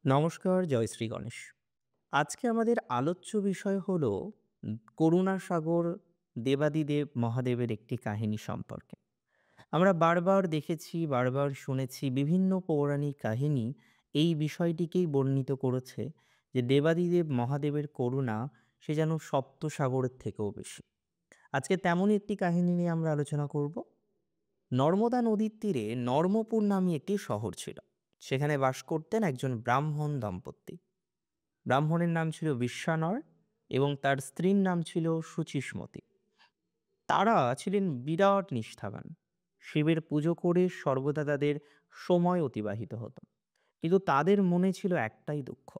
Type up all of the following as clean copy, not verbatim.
নমস্কার, জয় শ্রী গণেশ। আজকে আমাদের আলোচ্য বিষয় হলো করুণাসাগর দেবাদিদেব মহাদেবের একটি কাহিনী সম্পর্কে। আমরা বারবার দেখেছি, বারবার শুনেছি বিভিন্ন পৌরাণিক কাহিনী এই বিষয়টিকেই বর্ণিত করেছে যে দেবাদিদেব মহাদেবের করুণা সে যেন সপ্ত সাগরের থেকেও বেশি। আজকে তেমনই একটি কাহিনী নিয়ে আমরা আলোচনা করব। নর্মদা নদীর তীরে নর্মপুর নামে একটি শহর ছিল। সেখানে বাস করতেন একজন ব্রাহ্মণ দম্পতি। ব্রাহ্মণের নাম ছিল বিশ্বানর এবং তার স্ত্রীর নাম ছিল শুচিষ্মতি। তারা ছিলেন বিরাট নিষ্ঠাবান। শিবের পুজো করে সর্বদা তাদের সময় অতিবাহিত হতো। কিন্তু তাদের মনে ছিল একটাই দুঃখ,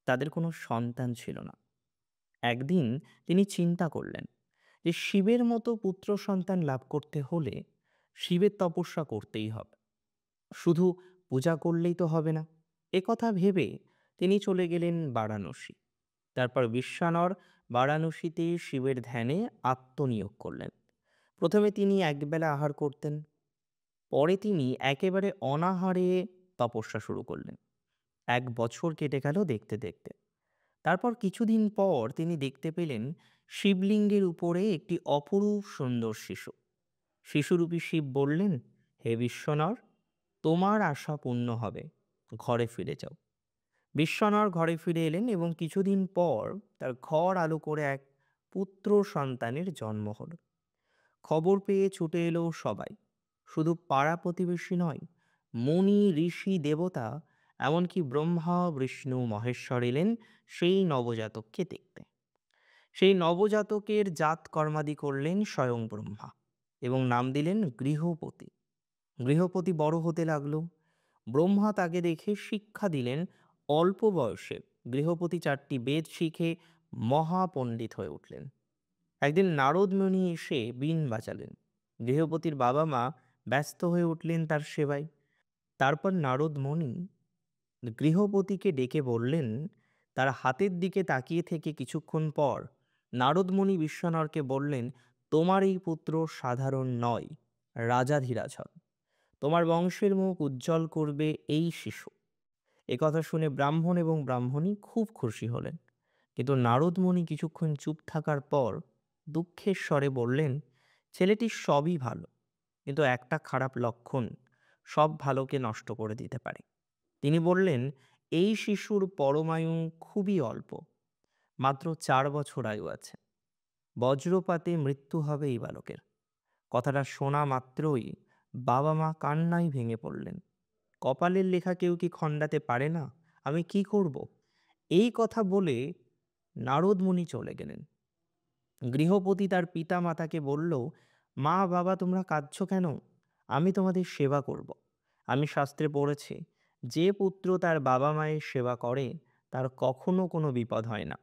তাদের কোনো সন্তান ছিল না। একদিন তিনি চিন্তা করলেন যে শিবের মতো পুত্র সন্তান লাভ করতে হলে শিবের তপস্যা করতেই হবে, শুধু পূজা করলেই তো হবে না। একথা ভেবে তিনি চলে গেলেন বারাণসী। তারপর বিশ্বানর বারাণসীতে শিবের ধ্যানে আত্মনিয়োগ করলেন। প্রথমে তিনি একবেলা আহার করতেন, পরে তিনি একেবারে অনাহারে তপস্যা শুরু করলেন। 1 বছর কেটে গেল দেখতে দেখতে। তারপর কিছুদিন পর তিনি দেখতে পেলেন শিবলিঙ্গের উপরে একটি অপরূপ সুন্দর শিশু। শিশুরূপী শিব বললেন, হে বিশ্বনর, তোমার আশা পূর্ণ হবে, ঘরে ফিরে যাও। বিশ্বনর ঘরে ফিরে এলেন এবং কিছুদিন পর তার ঘর আলো করে এক পুত্র সন্তানের জন্ম হল। খবর পেয়ে ছুটে এলো সবাই, শুধু পাড়া প্রতিবেশী নয়, মুনি ঋষি দেবতা, এমনকি ব্রহ্মা বিষ্ণু মহেশ্বর এলেন সেই নবজাতককে দেখতে। সেই নবজাতকের জাত কর্মাদি করলেন স্বয়ং ব্রহ্মা এবং নাম দিলেন গৃহপতি। গৃহপতি বড় হতে লাগলো। ব্রহ্মা তাকে দেখে শিক্ষা দিলেন। অল্প বয়সে গৃহপতি 4টি বেদ শিখে মহাপণ্ডিত হয়ে উঠলেন। একদিন নারদ মুনি এসে বীণ বাজালেন। গৃহপতির বাবা মা ব্যস্ত হয়ে উঠলেন তার সেবায়। তারপর নারদ মুনি গৃহপতিকে ডেকে বললেন, তার হাতের দিকে তাকিয়ে থেকে কিছুক্ষণ পর নারদ মুনি বিশ্বনরকে বললেন, তোমার এই পুত্র সাধারণ নয়, রাজাধিরাজ হন। তোমার বংশের মুখ উজ্জ্বল করবে এই শিশু। একথা শুনে ব্রাহ্মণ এবং ব্রাহ্মণী খুব খুশি হলেন। কিন্তু নারদ মুনি কিছুক্ষণ চুপ থাকার পর দুঃখের স্বরে বললেন, ছেলেটি সবই ভালো, কিন্তু একটা খারাপ লক্ষণ সব ভালোকে নষ্ট করে দিতে পারে। তিনি বললেন, এই শিশুর পরমায়ু খুবই অল্প, মাত্র 4 বছর আয়ু আছে। বজ্রপাতে মৃত্যু হবে এই বালকের। কথাটা শোনা মাত্রই বাবা মা কান্নায় ভেঙে পড়লেন। কপালের লেখা কেউ কি খণ্ডাতে পারে না? আমি কি করব? এই কথা বলে নারদ মুনি চলে গেলেন। গৃহপতি তার পিতা মাতাকে বলল, মা বাবা তোমরা কাঁদছ কেন? আমি তোমাদের সেবা করব। আমি শাস্ত্রে পড়েছি, যে পুত্র তার বাবা মায়ের সেবা করে তার কখনো কোনো বিপদ হয় না।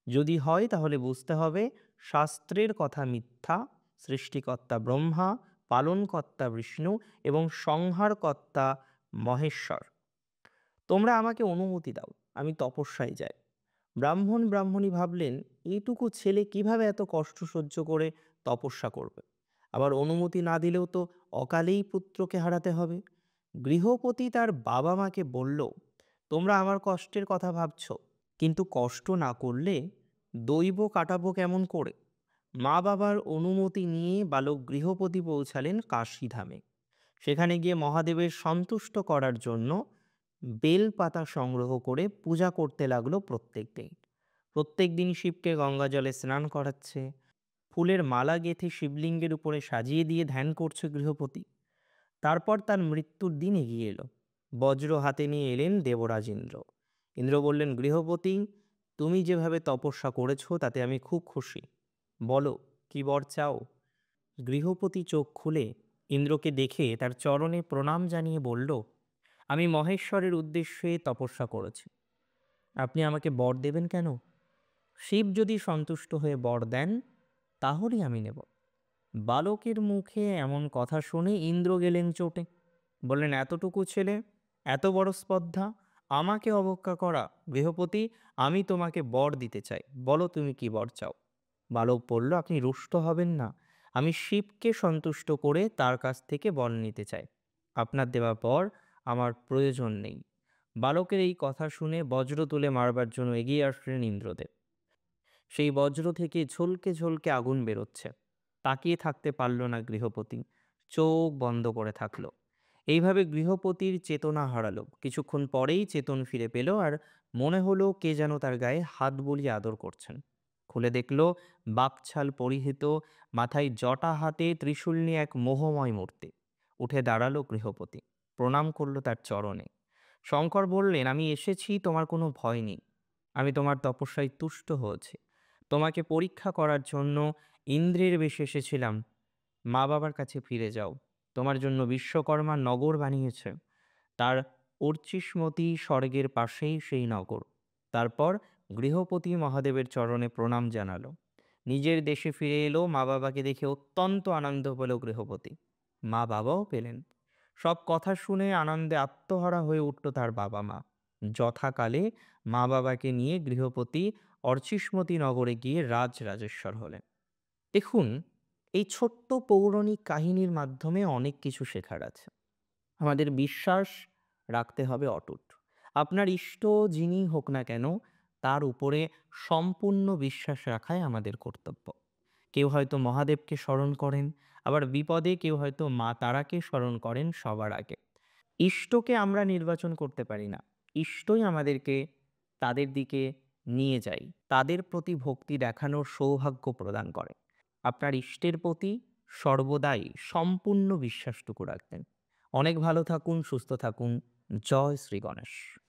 যদি হয় তাহলে বুঝতে হবে শাস্ত্রের কথা মিথ্যা। সৃষ্টিকর্তা ব্রহ্মা, পালনকর্তা বিষ্ণু এবং সংহারকর্তা মহেশ্বর। তোমরা আমাকে অনুমতি দাও, আমি তপস্যায় যাই। ব্রাহ্মণ ব্রাহ্মণী ভাবলেন, এইটুকু ছেলে কিভাবে এত কষ্ট সহ্য করে তপস্যা করবে। আবার অনুমতি না দিলেও তো অকালেই পুত্রকে হারাতে হবে। গৃহপতি তার বাবা মাকে বলল, তোমরা আমার কষ্টের কথা ভাবছ, কিন্তু কষ্ট না করলে দৈব কাটাবো কেমন করে? মা বাবার অনুমতি নিয়ে বালক গৃহপতি পৌঁছালেন কাশীধামে। সেখানে গিয়ে মহাদেবের সন্তুষ্ট করার জন্য বেলপাতা সংগ্রহ করে পূজা করতে লাগলো প্রত্যেক দিন। প্রত্যেক দিন শিবকে গঙ্গা জলে স্নান করাচ্ছে, ফুলের মালা গেঁথে শিবলিঙ্গের উপরে সাজিয়ে দিয়ে ধ্যান করছে গৃহপতি। তারপর তার মৃত্যুর দিন এগিয়ে এলো। বজ্র হাতে নিয়ে এলেন দেবরাজ ইন্দ্র। ইন্দ্র বললেন, গৃহপতি, তুমি যেভাবে তপস্যা করেছো তাতে আমি খুব খুশি। বলো, কি বর চাও? গৃহপতি চোখ খুলে ইন্দ্রকে দেখে তার চরণে প্রণাম জানিয়ে বলল, আমি মহেশ্বরের উদ্দেশ্যে তপস্যা করেছি, আপনি আমাকে বর দেবেন কেন? শিব যদি সন্তুষ্ট হয়ে বর দেন তাহলেই আমি নেব। বালকের মুখে এমন কথা শুনে ইন্দ্র গেলেন চোটে। বললেন, এতটুকু ছেলে, এত বড় স্পর্ধা, আমাকে অবজ্ঞা করা! গৃহপতি, আমি তোমাকে বর দিতে চাই, বলো তুমি কি বর চাও? বালক বলল, আপনি রুষ্ট হবেন না, আমি শিবকে সন্তুষ্ট করে তার কাছ থেকে বর নিতে চাই। আপনার দেওয়া বর আমার প্রয়োজন নেই। বালকের এই কথা শুনে বজ্র তুলে মারবার জন্য এগিয়ে আসলেন ইন্দ্রদেব। সেই বজ্র থেকে ঝলকে ঝলকে আগুন বেরোচ্ছে। তাকিয়ে থাকতে পারল না গৃহপতি। চোখ বন্ধ করে থাকলো। এইভাবে গৃহপতির চেতনা হারালো। কিছুক্ষণ পরেই চেতন ফিরে পেল, আর মনে হলো কে যেন তার গায়ে হাত বুলিয়ে আদর করছেন। খুলে দেখল বাকছাল পরিহিত, মাথায় জটা, হাতে ত্রিশূল নিয়ে এক মোহময় মূর্তি। উঠে দাঁড়ালো গৃহপতি, প্রণাম করল তার চরণে। শঙ্কর বললেন, আমি এসেছি, তোমার কোনো ভয় নেই। আমি তোমার তপস্যায় তুষ্ট হয়েছি। তোমাকে পরীক্ষা করার জন্য ইন্দ্রের বেশে এসেছিলাম। মা বাবার কাছে ফিরে যাও। তোমার জন্য বিশ্বকর্মা নগর বানিয়েছে। তার অর্চিষ্মতী স্বর্গের পাশেই সেই নগর। তারপর গৃহপতি মহাদেবের চরণে প্রণাম জানালো। নিজের দেশে ফিরে এলো। মা বাবাকে দেখে অত্যন্ত আনন্দ পেল গৃহপতি। মা বাবাও পেলেন। সব কথা শুনে আনন্দে আত্মহারা হয়ে উঠল তার বাবা মা। যথাকালে মা বাবাকে নিয়ে গৃহপতি অর্চিষ্মতী নগরে গিয়ে রাজরাজেশ্বর হলেন। দেখুন, এই ছোট্ট পৌরাণিক কাহিনীর মাধ্যমে অনেক কিছু শেখার আছে। আমাদের বিশ্বাস রাখতে হবে অটুট। আপনার ইষ্ট যিনি হোক না কেন, তার উপরে সম্পূর্ণ বিশ্বাস রাখাই আমাদের কর্তব্য। কেউ হয়তো মহাদেবকে স্মরণ করেন, আবার বিপদে কেউ হয়তো মা তারাকে স্মরণ করেন সবার আগে। ইষ্টকে আমরা নির্বাচন করতে পারি না। ইষ্টই আমাদেরকে তাদের দিকে নিয়ে যায়। তাদের প্রতি ভক্তি দেখানোর সৌভাগ্য প্রদান করে। আপনার ইষ্টের প্রতি সর্বদাই সম্পূর্ণ বিশ্বাসটুকু রাখবেন। অনেক ভালো থাকুন, সুস্থ থাকুন। জয় শ্রী গণেশ।